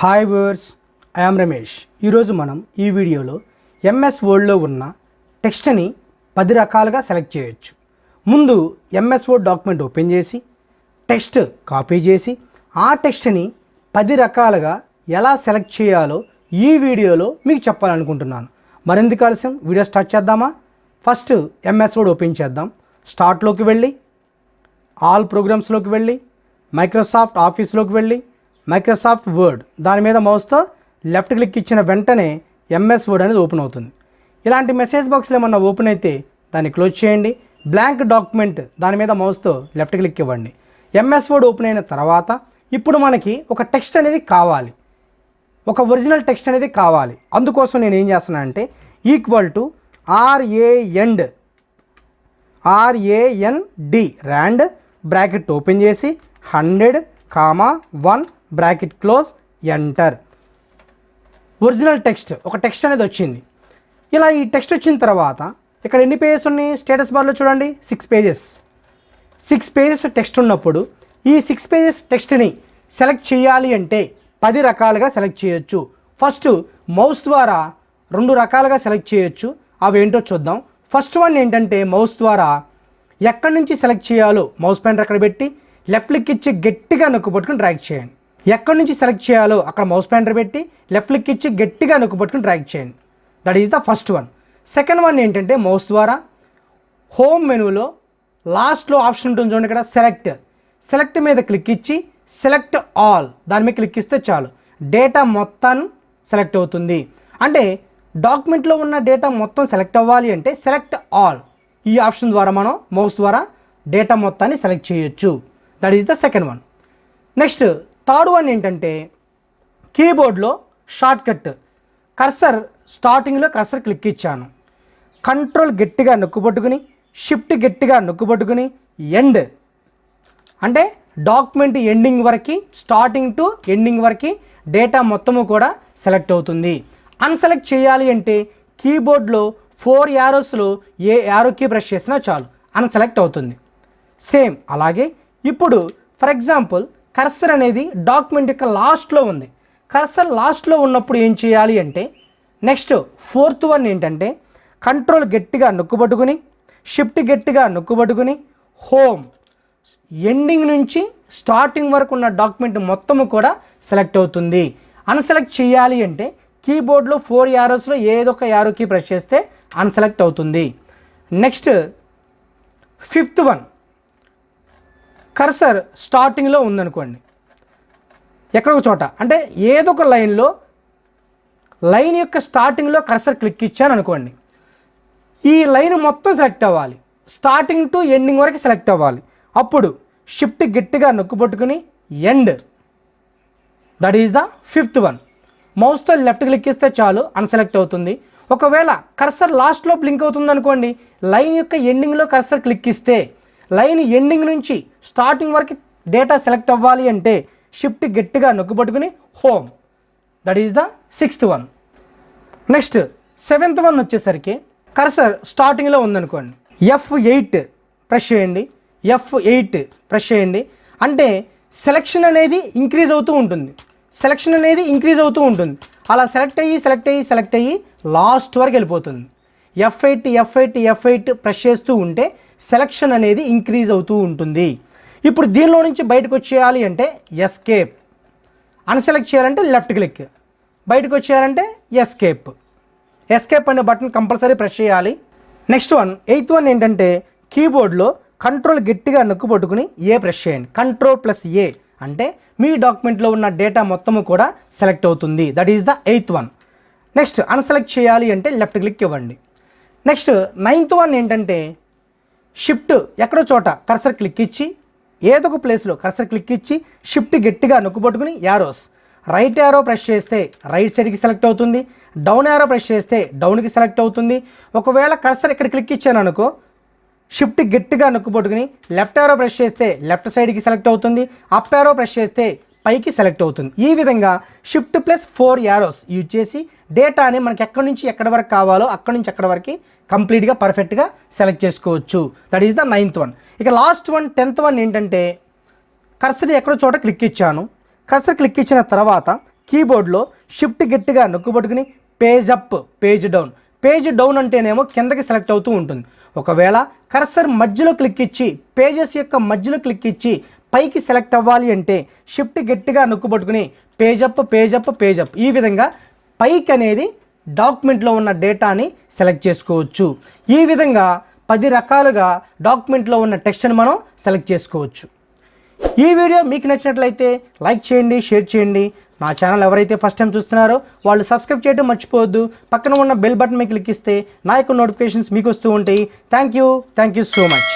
Hi viewers, I am Ramesh. ఈరోజు మనం ఈ వీడియోలో ఎంఎస్ వర్డ్లో ఉన్న టెక్స్ట్ని 10 రకాలుగా సెలెక్ట్ చేయొచ్చు. ముందు ఎంఎస్ వర్డ్ డాక్యుమెంట్ ఓపెన్ చేసి టెక్స్ట్ కాపీ చేసి ఆ టెక్స్ట్ని 10 రకాలుగా ఎలా సెలెక్ట్ చేయాలో ఈ వీడియోలో మీకు చెప్పాలనుకుంటున్నాను. మరెందుకు ఆలస్యం, వీడియో స్టార్ట్ చేద్దామా? ఫస్ట్ ఎంఎస్ వర్డ్ ఓపెన్ చేద్దాం. స్టార్ట్లోకి వెళ్ళి ఆల్ ప్రోగ్రామ్స్లోకి వెళ్ళి మైక్రోసాఫ్ట్ ఆఫీస్లోకి వెళ్ళి మైక్రోసాఫ్ట్ వర్డ్ దాని మీద మౌస్తో లెఫ్ట్ క్లిక్ ఇచ్చిన వెంటనే ఎంఎస్ వర్డ్ అనేది ఓపెన్ అవుతుంది. ఇలాంటి మెసేజ్ బాక్స్లో ఏమన్నా ఓపెన్ అయితే దాన్ని క్లోజ్ చేయండి. బ్లాంక్ డాక్యుమెంట్ దాని మీద మౌస్తో లెఫ్ట్ క్లిక్ ఇవ్వండి. ఎంఎస్ వర్డ్ ఓపెన్ అయిన తర్వాత ఇప్పుడు మనకి ఒక టెక్స్ట్ అనేది కావాలి, ఒక ఒరిజినల్ టెక్స్ట్ అనేది కావాలి. అందుకోసం నేను ఏం చేస్తున్నానంటే equal to RAND rand bracket open చేసి 100,1 bracket close, enter. Original text, ఒక టెక్స్ట్ అనేది వచ్చింది. ఇలా ఈ టెక్స్ట్ వచ్చిన తర్వాత ఇక్కడ ఎన్ని పేజెస్ ఉన్నాయి? స్టేటస్ బార్లో చూడండి, 6 పేజెస్. 6 పేజెస్ టెక్స్ట్ ఉన్నప్పుడు ఈ 6 పేజెస్ టెక్స్ట్ని సెలెక్ట్ చేయాలి అంటే 10 రకాలుగా సెలెక్ట్ చేయొచ్చు. ఫస్ట్ మౌస్ ద్వారా 2 రకాలుగా సెలెక్ట్ చేయొచ్చు. అవి ఏంటో చూద్దాం. ఫస్ట్ వన్ ఏంటంటే మౌస్ ద్వారా ఎక్కడి నుంచి సెలెక్ట్ చేయాలో మౌస్ పాయింటర్ అక్కడ పెట్టి లెఫ్ట్ క్లిక్ ఇచ్చి గట్టిగా నొక్కు పట్టుకుని డ్రాగ్ చేయండి. ఎక్కడి నుంచి సెలెక్ట్ చేయాలో అక్కడ మౌస్ పాయింటర్ పెట్టి లెఫ్ట్ క్లిక్ ఇచ్చి గట్టిగా నొక్కు పట్టుకుని డ్రాగ్ చేయండి. That is the first one. Second one ఏంటంటే మౌస్ ద్వారా హోమ్ మెనూలో లాస్ట్లో ఆప్షన్ ఉంటుంది చూడండి, ఇక్కడ సెలెక్ట్ మీద క్లిక్ ఇచ్చి సెలెక్ట్ ఆల్ దాని మీద క్లిక్ ఇస్తే చాలు, డేటా మొత్తం సెలెక్ట్ అవుతుంది. అంటే డాక్యుమెంట్లో ఉన్న డేటా మొత్తం సెలెక్ట్ అవ్వాలి అంటే సెలెక్ట్ ఆల్ ఈ ఆప్షన్ ద్వారా మనం మౌస్ ద్వారా డేటా మొత్తాన్ని సెలెక్ట్ చేయొచ్చు. That is the second one. Next third one ఏంటంటే కీబోర్డ్లో షార్ట్ కట్ కర్సర్, స్టార్టింగ్లో కర్సర్ క్లిక్ ఇచ్చాను, కంట్రోల్ గట్టిగా నొక్కు పట్టుకుని షిఫ్ట్ గట్టిగా నొక్కు పట్టుకుని ఎండ్ అంటే డాక్యుమెంట్ ఎండింగ్ వరకు, స్టార్టింగ్ టు ఎండింగ్ వరకు డేటా మొత్తము కూడా సెలెక్ట్ అవుతుంది. అన్సెలెక్ట్ చేయాలి అంటే కీబోర్డ్లో 4 యారోస్లో ఏ యారో కీ ప్రెస్ చేసినా చాలు, అన్సెలెక్ట్ అవుతుంది. సేమ్ అలాగే ఇప్పుడు ఫర్ ఎగ్జాంపుల్ కర్సర్ అనేది డాక్యుమెంట్ యొక్క లాస్ట్లో ఉంది. కర్సర్ లాస్ట్లో ఉన్నప్పుడు ఏం చేయాలి అంటే నెక్స్ట్ ఫోర్త్ వన్ ఏంటంటే కంట్రోల్ గట్టిగా నొక్కుబట్టుకుని షిఫ్ట్ గట్టిగా నొక్కుబట్టుకుని హోమ్ ఎండింగ్ నుంచి స్టార్టింగ్ వరకు ఉన్న డాక్యుమెంట్ మొత్తము కూడా సెలెక్ట్ అవుతుంది. అన్సెలెక్ట్ చేయాలి అంటే కీబోర్డ్లో 4 యారోస్లో ఏదో ఒక యారో కీ ప్రెస్ చేస్తే అన్సెలెక్ట్ అవుతుంది. నెక్స్ట్ ఫిఫ్త్ వన్ కర్సర్ స్టార్టింగ్లో ఉందనుకోండి, ఎక్కడో చోట అంటే ఏదో ఒక లైన్ యొక్క స్టార్టింగ్లో కర్సర్ క్లిక్ ఇచ్చాను అనుకోండి, ఈ లైన్ మొత్తం సెలెక్ట్ అవ్వాలి, స్టార్టింగ్ టు ఎండింగ్ వరకు సెలెక్ట్ అవ్వాలి. అప్పుడు షిఫ్ట్ గట్టిగా నొక్కు పట్టుకుని end. That is the fifth one. మౌస్తో లెఫ్ట్ క్లిక్ ఇస్తే చాలు, అన్సెలెక్ట్ అవుతుంది. ఒకవేళ కర్సర్ లాస్ట్లో బ్లింక్ అవుతుంది అనుకోండి, లైన్ యొక్క ఎండింగ్లో కర్సర్ క్లిక్ ఇస్తే లైన్ ఎండింగ్ నుంచి స్టార్టింగ్ వరకు డేటా సెలెక్ట్ అవ్వాలి అంటే షిఫ్ట్ గట్టిగా నొక్కు పట్టుకుని home. That is the sixth one. Next seventh one వచ్చేసరికి కర్సర్ స్టార్టింగ్లో ఉందనుకోండి, F8 ప్రెస్ చేయండి. F8 ప్రెస్ చేయండి అంటే సెలెక్షన్ అనేది ఇంక్రీజ్ అవుతూ ఉంటుంది, అలా సెలెక్ట్ అయ్యి లాస్ట్ వరకు వెళ్ళిపోతుంది. F8 ప్రెస్ చేస్తూ ఉంటే సెలెక్షన్ అనేది ఇంక్రీజ్ అవుతూ ఉంటుంది. ఇప్పుడు దీనిలో నుంచి బయటకు వచ్చేయాలి అంటే ఎస్కేప్, అన్సెలెక్ట్ చేయాలంటే లెఫ్ట్ క్లిక్, బయటకు వచ్చేయాలంటే ఎస్కేప్ అనే బటన్ కంపల్సరీ ప్రెస్ చేయాలి. నెక్స్ట్ వన్ ఎయిత్ వన్ ఏంటంటే కీబోర్డ్లో కంట్రోల్ గట్టిగా నొక్కు పట్టుకుని ఏ ప్రెస్ చేయండి, Ctrl+A అంటే మీ డాక్యుమెంట్లో ఉన్న డేటా మొత్తము కూడా సెలెక్ట్ అవుతుంది. That is the eighth one. Next unselect చేయాలి అంటే లెఫ్ట్ క్లిక్ ఇవ్వండి. నెక్స్ట్ నైన్త్ వన్ ఏంటంటే షిఫ్ట్ ఎక్కడో చోట కర్సర్ క్లిక్ ఇచ్చి ఏదో ఒక ప్లేస్లో కర్సర్ క్లిక్ ఇచ్చి షిఫ్ట్ గట్టిగా నొక్కు పట్టుకుని యారోస్, రైట్ యారో ప్రెస్ చేస్తే రైట్ సైడ్కి సెలెక్ట్ అవుతుంది, డౌన్ యారో ప్రెస్ చేస్తే డౌన్కి సెలెక్ట్ అవుతుంది. ఒకవేళ కర్సర్ ఇక్కడ క్లిక్ ఇచ్చాను అనుకో, షిఫ్ట్ గట్టిగా నొక్కు పట్టుకుని లెఫ్ట్ యారో ప్రెస్ చేస్తే లెఫ్ట్ సైడ్కి సెలెక్ట్ అవుతుంది, అప్ యారో ప్రెస్ చేస్తే పైకి సెలెక్ట్ అవుతుంది. ఈ విధంగా Shift+4 యారోస్ యూజ్ చేసి డేటాని మనకి ఎక్కడి నుంచి ఎక్కడి వరకు కావాలో అక్కడి నుంచి ఎక్కడి వరకు కంప్లీట్గా పర్ఫెక్ట్గా సెలెక్ట్ చేసుకోవచ్చు. That is the ninth one. ఇక లాస్ట్ వన్ 10th వన్ ఏంటంటే కర్సర్ ఎక్కడో చోట క్లిక్ ఇచ్చాను, కర్సర్ క్లిక్ ఇచ్చిన తర్వాత కీబోర్డ్లో షిఫ్ట్ గట్టిగా నొక్కుబట్టుకుని page up, page down. Page down అంటేనేమో కిందకి సెలెక్ట్ అవుతూ ఉంటుంది. ఒకవేళ కర్సర్ మధ్యలో క్లిక్ ఇచ్చి పేజెస్ యొక్క మధ్యలో క్లిక్ ఇచ్చి పైకి సెలెక్ట్ అవ్వాలి అంటే షిఫ్ట్ గట్టిగా నొక్కుబట్టుకుని page up, page up, page up. ఈ విధంగా పైకి అనేది డాక్యుమెంట్లో ఉన్న డేటాని సెలెక్ట్ చేసుకోవచ్చు. ఈ విధంగా 10 రకాలుగా డాక్యుమెంట్లో ఉన్న టెక్స్ట్ని మనం సెలెక్ట్ చేసుకోవచ్చు. ఈ వీడియో మీకు నచ్చినట్లయితే లైక్ చేయండి, షేర్ చేయండి. నా ఛానల్ ఎవరైతే ఫస్ట్ టైం చూస్తున్నారో వాళ్ళు సబ్స్క్రైబ్ చేయడం మర్చిపోవద్దు. పక్కన ఉన్న బెల్ బటన్ మీద క్లిక్ ఇస్తే నా యొక్క నోటిఫికేషన్స్ మీకు వస్తూ ఉంటాయి. Thank you so much.